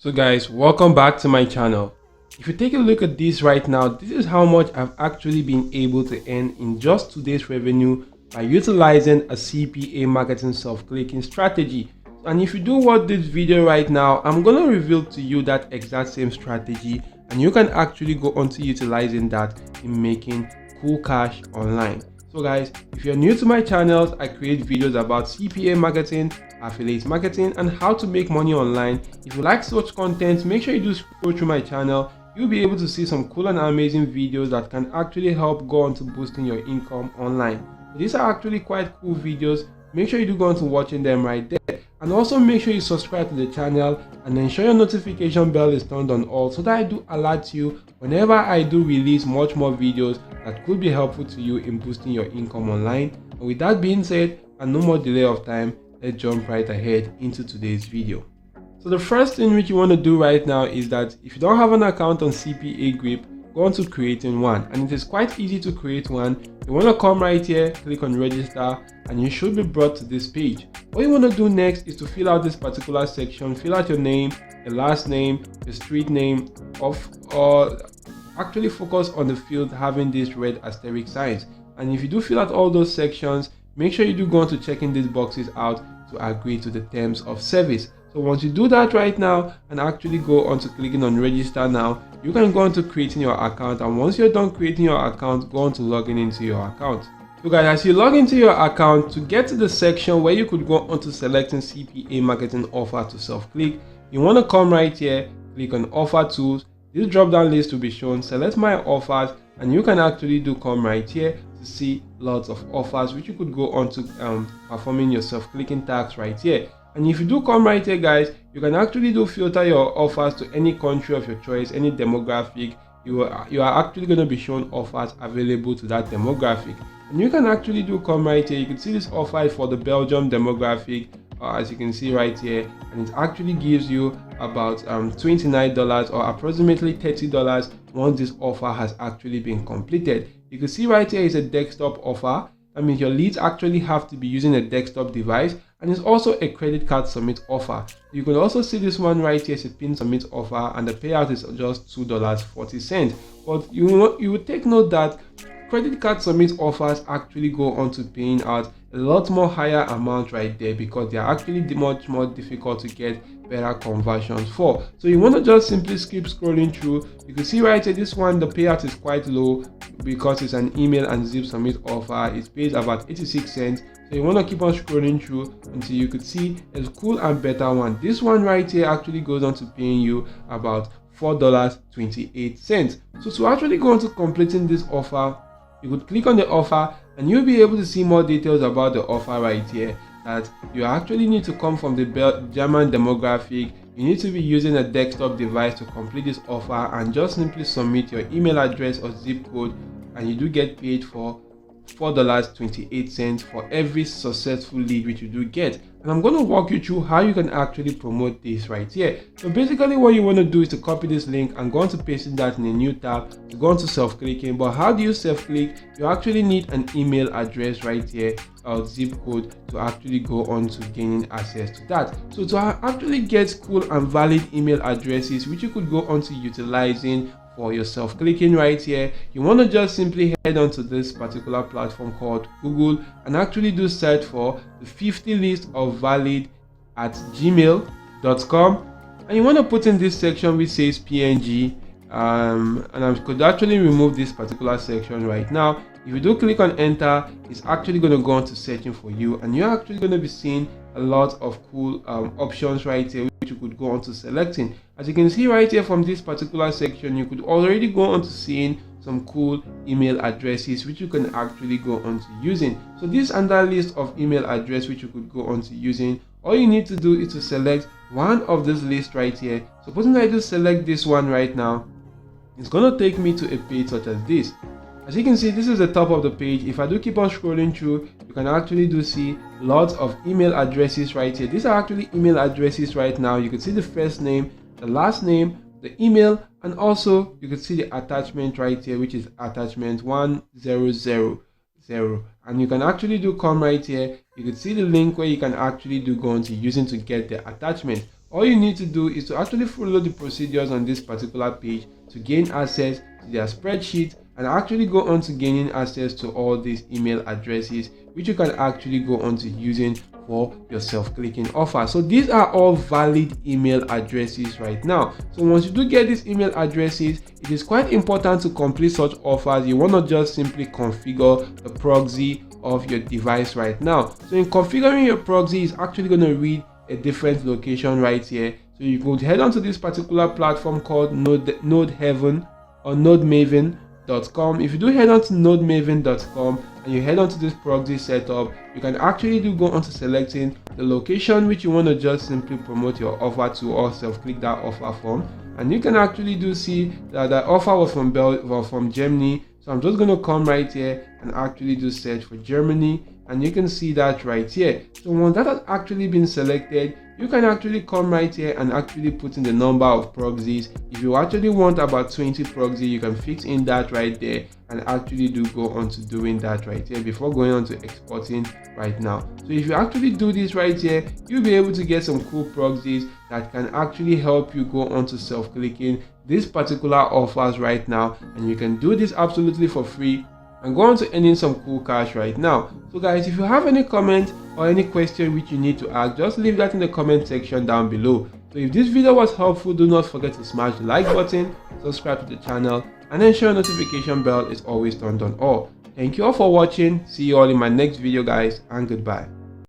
So guys, welcome back to my channel. If you take a look at this right now, this is how much I've actually been able to earn in just today's revenue by utilizing a CPA marketing self-clicking strategy. And if you do watch this video right now, I'm going to reveal to you that exact same strategy, and you can actually go on to utilizing that in making cool cash online. So guys, if you're new to my channels, I create videos about CPA marketing, affiliate marketing, and how to make money online. If you like such content, make sure you do scroll through my channel. You'll be able to see some cool and amazing videos that can actually help go on to boosting your income online. These are actually quite cool videos. Make sure you do go on to watching them right there, and also make sure you subscribe to the channel and ensure your notification bell is turned on all so that I do alert you whenever I do release much more videos that could be helpful to you in boosting your income online. And with that being said, and no more delay of time, let's jump right ahead into today's video. So the first thing which you want to do right now is that if you don't have an account on CPA Grip, go on to creating one, and it is quite easy to create one. You want to come right here, click on register, and you should be brought to this page. What you want to do next is to fill out this particular section. Fill out your name, your last name, your street name, or actually focus on the field having these red asterisk signs. And if you do fill out all those sections, make sure you do go on to checking these boxes out to agree to the terms of service. So once you do that right now and actually go on to clicking on register now, you can go on to creating your account, and once you're done creating your account, go on to logging into your account. So guys, as you log into your account, to get to the section where you could go on to selecting CPA marketing offer to self-click, you want to come right here, click on offer tools. This drop down list will be shown. Select my offers, and you can actually do come right here to see lots of offers which you could go on to performing your self-clicking tasks right here. And if you do come right here guys, you can actually do filter your offers to any country of your choice, any demographic. You are actually going to be shown offers available to that demographic. And you can actually do come right here. You can see this offer for the Belgium demographic, as you can see right here, and it actually gives you about $29 or approximately $30 once this offer has actually been completed. You can see right here is a desktop offer. That means your leads actually have to be using a desktop device, and it's also a credit card submit offer. You can also see this one right here is a pin submit offer, and the payout is just $2.40. But you would take note that credit card submit offers actually go on to paying out a lot more higher amount right there, because they are actually much more difficult to get better conversions for. So you want to just simply skip scrolling through. You can see right here this one, the payout is quite low because it's an email and zip submit offer. It pays about 86 cents. So you want to keep on scrolling through until you could see a cool and better one. This one right here actually goes on to paying you about $4.28. So to actually go on to completing this offer, you could click on the offer and you'll be able to see more details about the offer right here. That you actually need to come from the German demographic. You need to be using a desktop device to complete this offer, and just simply submit your email address or zip code, and you do get paid for $4.28 for every successful lead which you do get. And I'm going to walk you through how you can actually promote this right here. So basically what you want to do is to copy this link and go on to paste that in a new tab to go on to self-clicking. But how do you self-click? You actually need an email address right here or zip code to actually go on to gaining access to that. So to actually get cool and valid email addresses which you could go on to utilizing for your self-clicking right here, you want to just simply head on to this particular platform called Google and actually do search for the 50 list of valid at gmail.com, and you want to put in this section which says PNG, and I could actually remove this particular section right now. If you do click on enter, it's actually going to go on to searching for you, and you're actually going to be seeing a lot of cool options right here which you could go on to selecting. As you can see right here from this particular section, you could already go on to seeing some cool email addresses which you can actually go on to using. So this under list of email address which you could go on to using, all you need to do is to select one of this list right here. Supposing I do select this one right now, it's going to take me to a page such as this. As you can see, this is the top of the page. If I do keep on scrolling through, you can actually do see lots of email addresses right here. These are actually email addresses right now. You can see the first name, the last name, the email, and also you can see the attachment right here, which is attachment 1000. And you can actually do come right here. You can see the link where you can actually do go on to using to get the attachment. all you need to do is to actually follow the procedures on this particular page to gain access to their spreadsheet and actually go on to gaining access to all these email addresses, which you can actually go on to using for your self-clicking offer. So these are all valid email addresses right now. So once you do get these email addresses, it is quite important to complete such offers. You want to just simply configure the proxy of your device right now. So in configuring your proxy, it's actually going to read a different location right here. So you could head onto this particular platform called NodeHaven or NodeMaven.com. If you do head on to nodemaven.com and you head on to this proxy setup, you can actually go on to selecting the location which you want to just simply promote your offer to or self-click that offer from. And you can actually see that the offer was from Germany. So I'm just going to come right here and actually search for Germany, and you can see that right here. So once that has actually been selected, you can actually come right here and actually put in the number of proxies. If you actually want about 20 proxies, you can fix in that right there and actually go on to doing that right here before going on to exporting right now. So if you actually do this right here, you'll be able to get some cool proxies that can actually help you go on to self-clicking these particular offers right now, and you can do this absolutely for free and go on to earning some cool cash right now. So guys, if you have any comment or any question which you need to ask, just leave that in the comment section down below. So if this video was helpful, do not forget to smash the like button, subscribe to the channel, and ensure notification bell is always turned on all. Thank you all for watching. See you all in my next video guys, and goodbye.